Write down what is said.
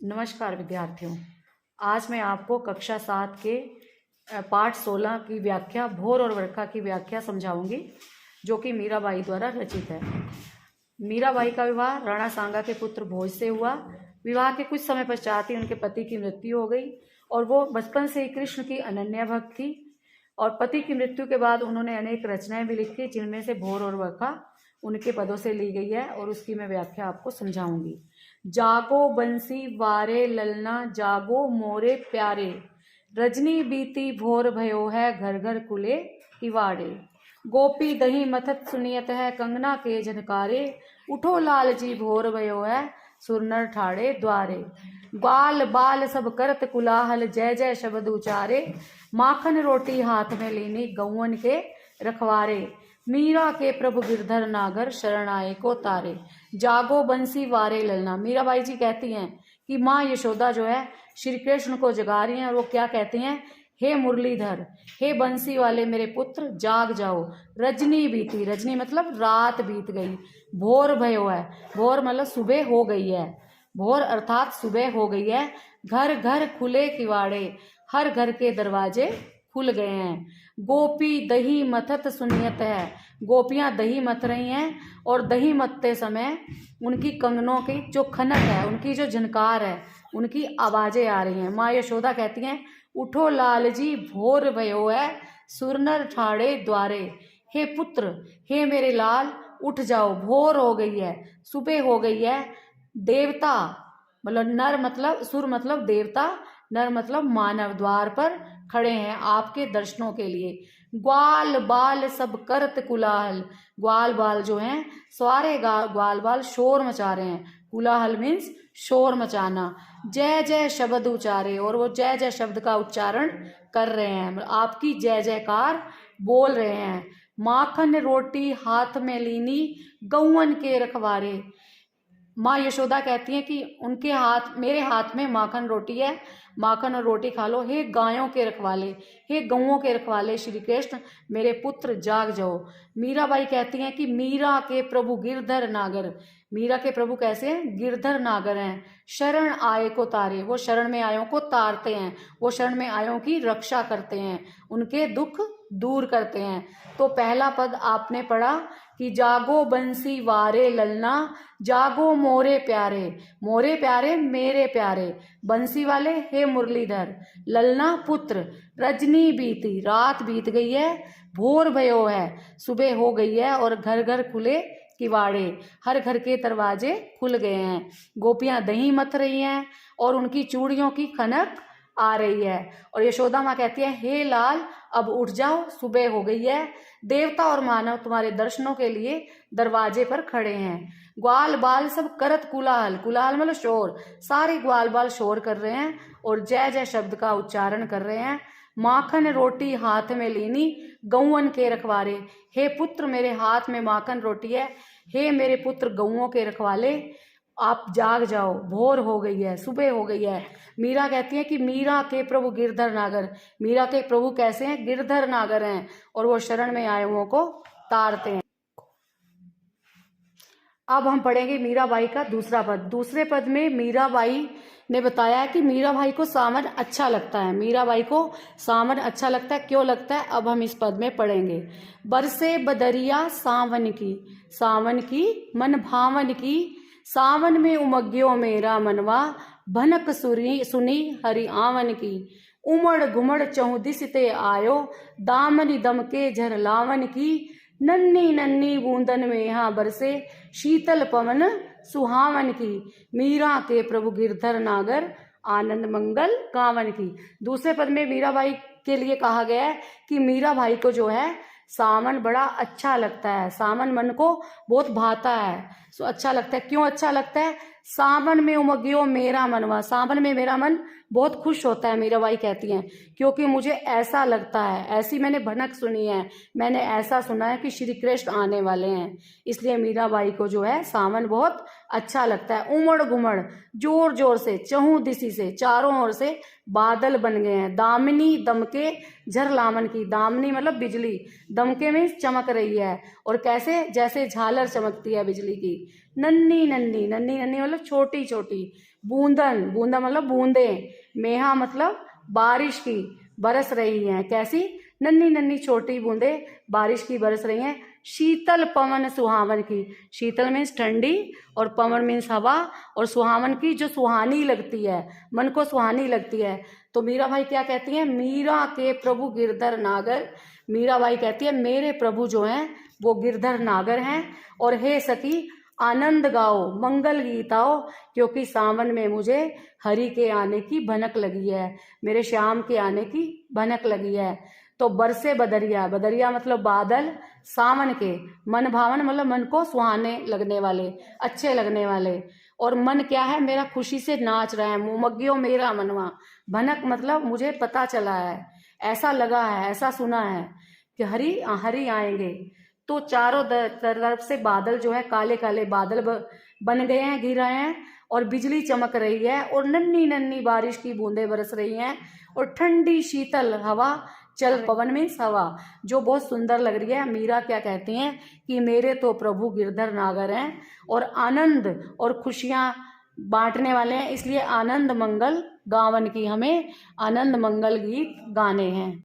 नमस्कार विद्यार्थियों। आज मैं आपको कक्षा 7 के पाठ 16 की व्याख्या भोर और वर्षा की व्याख्या समझाऊंगी, जो कि मीराबाई द्वारा रचित है। मीराबाई का विवाह राणा सांगा के पुत्र भोज से हुआ। विवाह के कुछ समय पश्चात ही उनके पति की मृत्यु हो गई और वो बचपन से ही कृष्ण की अनन्य भक्त थी। और पति की मृत्यु के बाद उन्होंने अनेक रचनाएं भी लिखी, जिनमें से भोर और वर्षा उनके पदों से ली गई है और उसकी मैं व्याख्या आपको समझाऊंगी। जागो बंसी वारे ललना, जागो मोरे प्यारे, रजनी बीती भोर भयो है, घर घर कुले किवाड़े। गोपी दही मथत सुनियत है, कंगना के झनकारे, उठो लाल जी भोर भयो है, सुरनर ठाड़े द्वारे। ग्वाल बाल सब करत कुलाहल, जय जय शब्द उचारे, माखन रोटी हाथ में लीनी, गौवन के रखवारे। मीरा के प्रभु गिरधर नागर, शरण आए को तारे। जागो बंसी वारे ललना। मीराबाई जी कहती हैं कि माँ यशोदा जो है श्री कृष्ण को जगा रही हैं और वो क्या कहती हैं, हे मुरलीधर, हे बंसी वाले मेरे पुत्र, जाग जाओ। रजनी बीती, रजनी मतलब रात बीत गई। भोर भयो है, भोर मतलब सुबह हो गई है, भोर अर्थात सुबह हो गई है। घर घर खुले किवाड़े, हर घर के दरवाजे खुल गए हैं। गोपी दही मथत सुनियत है, गोपियां दही मथ रही हैं और दही मथते समय उनकी कंगनों की जो खनक है, उनकी जो झनकार है, उनकी आवाजें आ रही हैं। माँ यशोदा कहती हैं, उठो लाल जी भोर भयो है, सुरनर ठाड़े द्वारे। हे पुत्र, हे मेरे लाल, उठ जाओ, भोर हो गई है, सुबह हो गई है। देवता मतलब नर, मतलब सुर मतलब देवता, नर मतलब मानव द्वार पर खड़े हैं आपके दर्शनों के लिए। ग्वाल बाल सब करत कुलाहल, ग्वाल बाल जो हैं सारे ग्वाल बाल शोर मचा रहे हैं। कुलाहल मीन्स शोर मचाना। जय जय शब्द उचारे, और वो जय जय शब्द का उच्चारण कर रहे हैं, आपकी जय जयकार बोल रहे हैं। माखन रोटी हाथ में लीनी, गौवन के रखवारे। माँ यशोदा कहती हैं कि उनके हाथ, मेरे हाथ में माखन रोटी है, माखन और रोटी खा लो। हे गायों के रखवाले, हे गौओं के रखवाले श्री कृष्ण, मेरे पुत्र जाग जाओ। मीराबाई कहती हैं कि मीरा के प्रभु गिरधर नागर, मीरा के प्रभु कैसे हैं, गिरधर नागर हैं। शरण आए को तारे, वो शरण में आयों को तारते हैं, वो शरण में आयों की रक्षा करते हैं, उनके दुख दूर करते हैं। तो पहला पद आपने पढ़ा कि जागो बंसी वारे ललना, जागो मोरे प्यारे, मोरे प्यारे मेरे प्यारे, बंसी वाले हे मुरलीधर, ललना पुत्र, रजनी बीती रात बीत गई है, भोर भयो है सुबह हो गई है, और घर घर खुले किवाड़े, हर घर के दरवाजे खुल गए हैं। गोपियां दही मथ रही हैं और उनकी चूड़ियों की खनक आ रही है। और यशोदा माँ कहती है, हे लाल अब उठ जाओ, सुबह हो गई है। देवता और मानव तुम्हारे दर्शनों के लिए दरवाजे पर खड़े हैं। ग्वाल बाल सब करत कुलाहल, कुलाहल मतलब शोर, सारे ग्वाल बाल शोर कर रहे हैं और जय जय शब्द का उच्चारण कर रहे हैं। माखन रोटी हाथ में लीनी, गौवन के रखवारे, हे पुत्र मेरे हाथ में माखन रोटी है, हे मेरे पुत्र गौओं के रखवाले, आप जाग जाओ, भोर हो गई है, सुबह हो गई है। मीरा कहती है कि मीरा के प्रभु गिरधर नागर, मीरा के प्रभु कैसे हैं, गिरधर नागर हैं, और वो शरण में आए हुओं को तारते हैं। अब हम पढ़ेंगे मीराबाई का दूसरा पद। दूसरे पद में मीराबाई ने बताया कि मीराबाई को सावन अच्छा लगता है, मीराबाई को सावन अच्छा लगता है। क्यों लगता है, अब हम इस पद में पढ़ेंगे। बरसे बदरिया सावन की, सावन की मन भावन की, सावन में उमग्यो मेरा मनवा, भनक सुनी हरि आवन की। उमड़ घुमड़ चहुदिस ते आयो, दामनी दम के झर लावन की, नन्नी नन्नी बूंदन में यहाँ बरसे, शीतल पवन सुहावन की। मीरा के प्रभु गिरधर नागर, आनंद मंगल गावन की। दूसरे पद में मीराबाई के लिए कहा गया है कि मीराबाई को जो है सावन बड़ा अच्छा लगता है, सावन मन को बहुत भाता है, सो अच्छा लगता है। क्यों अच्छा लगता है, सावन में उमगियो मेरा मनवा, सावन में मेरा मन बहुत खुश होता है, मीराबाई कहती हैं, क्योंकि मुझे ऐसा लगता है, ऐसी मैंने भनक सुनी है, मैंने ऐसा सुना है कि श्री कृष्ण आने वाले हैं, इसलिए मीराबाई को जो है सावन बहुत अच्छा लगता है। उमड़ घुमड़ जोर जोर से, चहु दिशि से, चारों ओर से बादल बन गए हैं। दामिनी दमके झरलामन की, दामिनी मतलब बिजली, दमके में चमक रही है। और कैसे, जैसे झालर चमकती है बिजली की। नन्ही नन्ही, नन्ही नन्ही मतलब छोटी छोटी, बूंदन, बूंदा मतलब बूंदे, मेहा मतलब बारिश की बरस रही हैं। कैसी, नन्ही नन्ही छोटी बूंदे बारिश की बरस रही हैं। शीतल पवन सुहावन की, शीतल मीन्स ठंडी और पवन मीन्स हवा, और सुहावन की जो सुहानी लगती है, मन को सुहानी लगती है। तो मीरा भाई क्या कहती हैं, मीरा के प्रभु गिरधर नागर, मीरा बाई कहती है मेरे प्रभु जो हैं वो गिरधर नागर हैं। और हे सखी आनंद गाओ, मंगल गीत आओ, क्योंकि सावन में मुझे हरि के आने की भनक लगी है, मेरे श्याम के आने की भनक लगी है। तो बरसे बदरिया, बदरिया मतलब बादल, सावन के, मन भावन मतलब मन को सुहाने लगने वाले, अच्छे लगने वाले। और मन क्या है, मेरा खुशी से नाच रहा है, मुमग्यो मेरा मनवा। भनक मतलब मुझे पता चला है, ऐसा लगा है, ऐसा सुना है कि हरि हरि आएंगे। तो चारों तरफ से बादल जो है, काले काले बादल बन गए हैं, घिर रहे हैं, और बिजली चमक रही है, और नन्ही नन्ही बारिश की बूंदें बरस रही हैं, और ठंडी शीतल हवा चल, पवन में हवा जो बहुत सुंदर लग रही है। मीरा क्या कहती हैं कि मेरे तो प्रभु गिरधर नागर हैं, और आनंद और खुशियां बांटने वाले हैं, इसलिए आनंद मंगल गावन की हमें आनंद मंगल गीत गाने हैं।